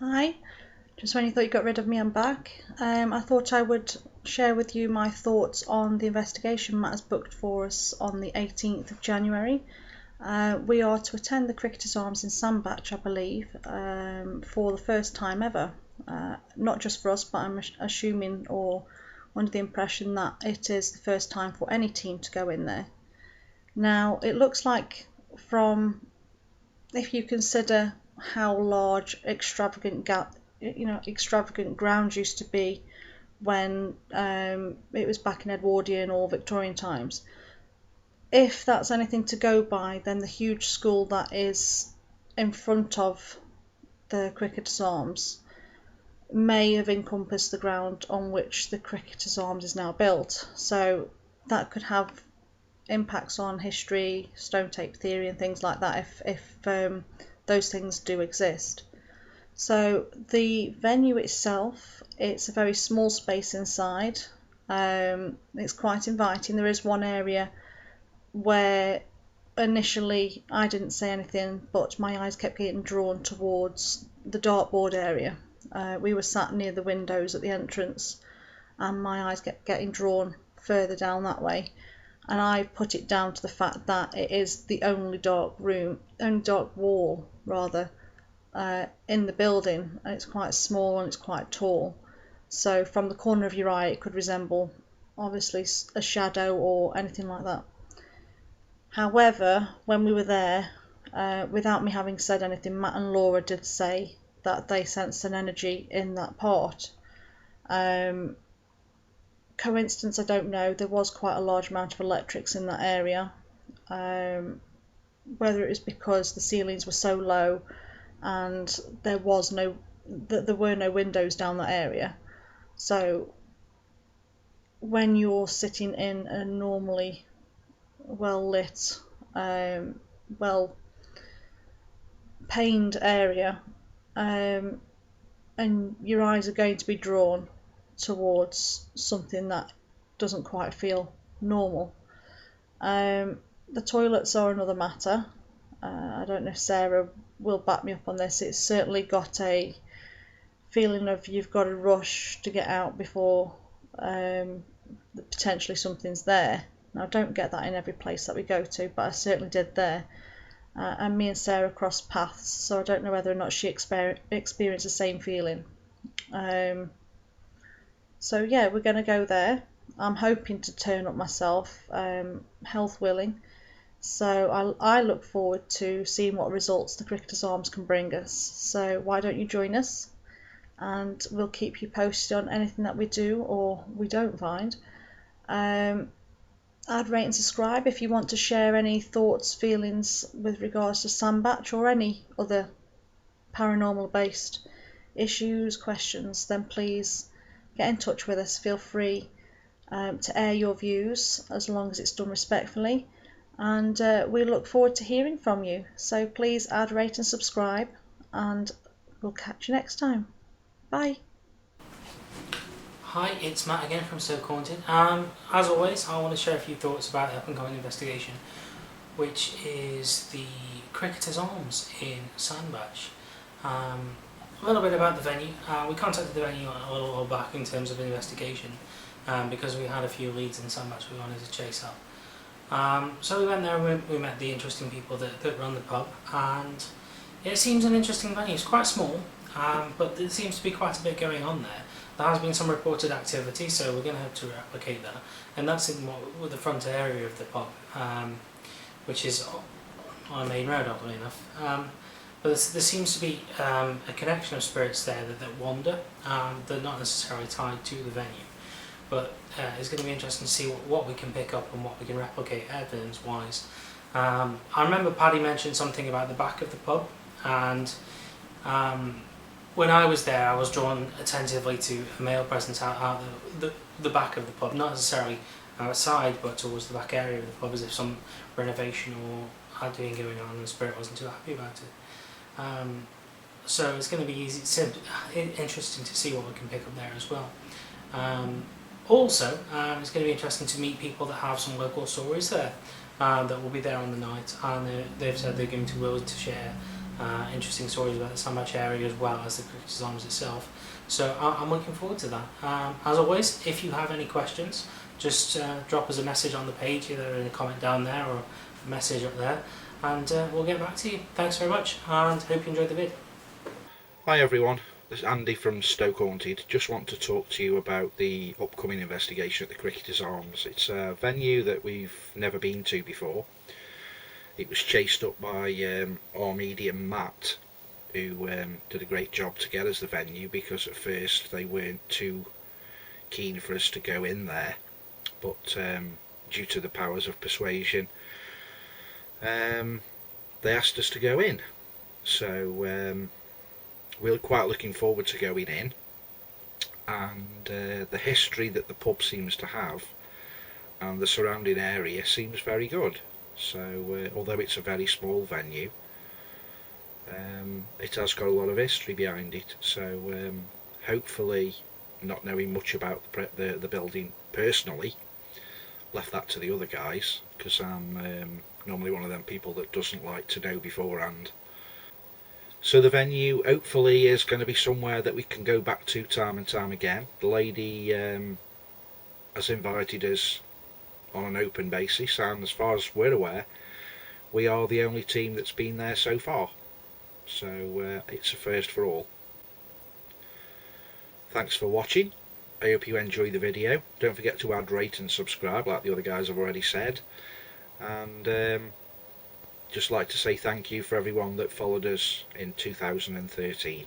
Hi, just when you thought you got rid of me, I'm back. I thought I would share with you my thoughts on the investigation Matt has booked for us on the 18th of January. We are to attend the Cricketers' Arms in Sandbach, I believe, for the first time ever. Not just for us, but I'm assuming or under the impression that it is the first time for any team to go in there. Now, it looks like if you consider how large extravagant grounds used to be when it was back in Edwardian or Victorian times. If that's anything to go by, then the huge school that is in front of the Cricketers' Arms may have encompassed the ground on which the Cricketers' Arms is now built. So that could have impacts on history, stone tape theory and things like that if those things do exist. So the venue itself, it's a very small space inside. It's quite inviting. There is one area where initially I didn't say anything, but my eyes kept getting drawn towards the dartboard area. We were sat near the windows at the entrance, and my eyes kept getting drawn further down that way. And I put it down to the fact that it is the only dark wall rather, in the building, and it's quite small and it's quite tall. So from the corner of your eye, it could resemble obviously a shadow or anything like that. However, when we were there, without me having said anything, Matt and Laura did say that they sensed an energy in that part. Coincidence, I don't know. There was quite a large amount of electrics in that area. Whether it was because the ceilings were so low and there were no windows down that area. So when you're sitting in a normally well lit, well paned area, and your eyes are going to be drawn towards something that doesn't quite feel normal. The toilets are another matter. I don't know if Sarah will back me up on this. It's certainly got a feeling of you've got to rush to get out before potentially something's there. Now, I don't get that in every place that we go to, but I certainly did there. And me and Sarah crossed paths, so I don't know whether or not she experienced the same feeling. So yeah, we're going to go there. I'm hoping to turn up myself, health willing. So I look forward to seeing what results the Cricketers' Arms can bring us. So why don't you join us? And we'll keep you posted on anything that we do or we don't find. Add, rate and subscribe if you want to share any thoughts, feelings with regards to Sandbach or any other paranormal based issues, questions, then please get in touch with us. Feel free to air your views as long as it's done respectfully, and we look forward to hearing from you. So please add, rate and subscribe, and we'll catch you next time. Bye. Hi, it's Matt again from Stoke. As always, I want to share a few thoughts about the up and coming investigation, which is the Cricketers' Arms in Sandbach. A little bit about the venue. We contacted the venue a little while back in terms of an investigation, because we had a few leads in Sandbach we wanted to chase up. So we went there and we met the interesting people that run the pub, and it seems an interesting venue. It's quite small, but there seems to be quite a bit going on there. There has been some reported activity, so we're going to have to replicate that, and that's in the front area of the pub, which is on a main road, oddly enough. But there seems to be a connection of spirits there that wander, they're not necessarily tied to the venue. But it's going to be interesting to see what we can pick up and what we can replicate evidence-wise. I remember Paddy mentioned something about the back of the pub, and when I was there I was drawn attentively to a male presence out the back of the pub, not necessarily outside but towards the back area of the pub, as if some renovation or doing going on and the spirit wasn't too happy about it. So it's going to be interesting to see what we can pick up there as well. Also, it's going to be interesting to meet people that have some local stories there, that will be there on the night, and they've said they're going to be willing to share interesting stories about the Sandbach area as well as the Cricketers Arms itself. So I'm looking forward to that. As always, if you have any questions, just drop us a message on the page, either in a comment down there or a message up there, and we'll get back to you. Thanks very much, and hope you enjoyed the vid. Hi everyone, this is Andy from Stoke Haunted. Just want to talk to you about the upcoming investigation at the Cricketers Arms. It's a venue that we've never been to before. It was chased up by our medium Matt, who did a great job to get us the venue, because at first they weren't too keen for us to go in there, but due to the powers of persuasion, they asked us to go in. So we're quite looking forward to going in, and the history that the pub seems to have and the surrounding area seems very good. So although it's a very small venue, it has got a lot of history behind it. So hopefully, not knowing much about the building personally, left that to the other guys, because I'm normally one of them people that doesn't like to know beforehand. So the venue hopefully is going to be somewhere that we can go back to time and time again. The lady has invited us on an open basis, and as far as we're aware, we are the only team that's been there so far. So it's a first for all. Thanks for watching. I hope you enjoy the video. Don't forget to add, rate and subscribe like the other guys have already said. And just like to say thank you for everyone that followed us in 2013.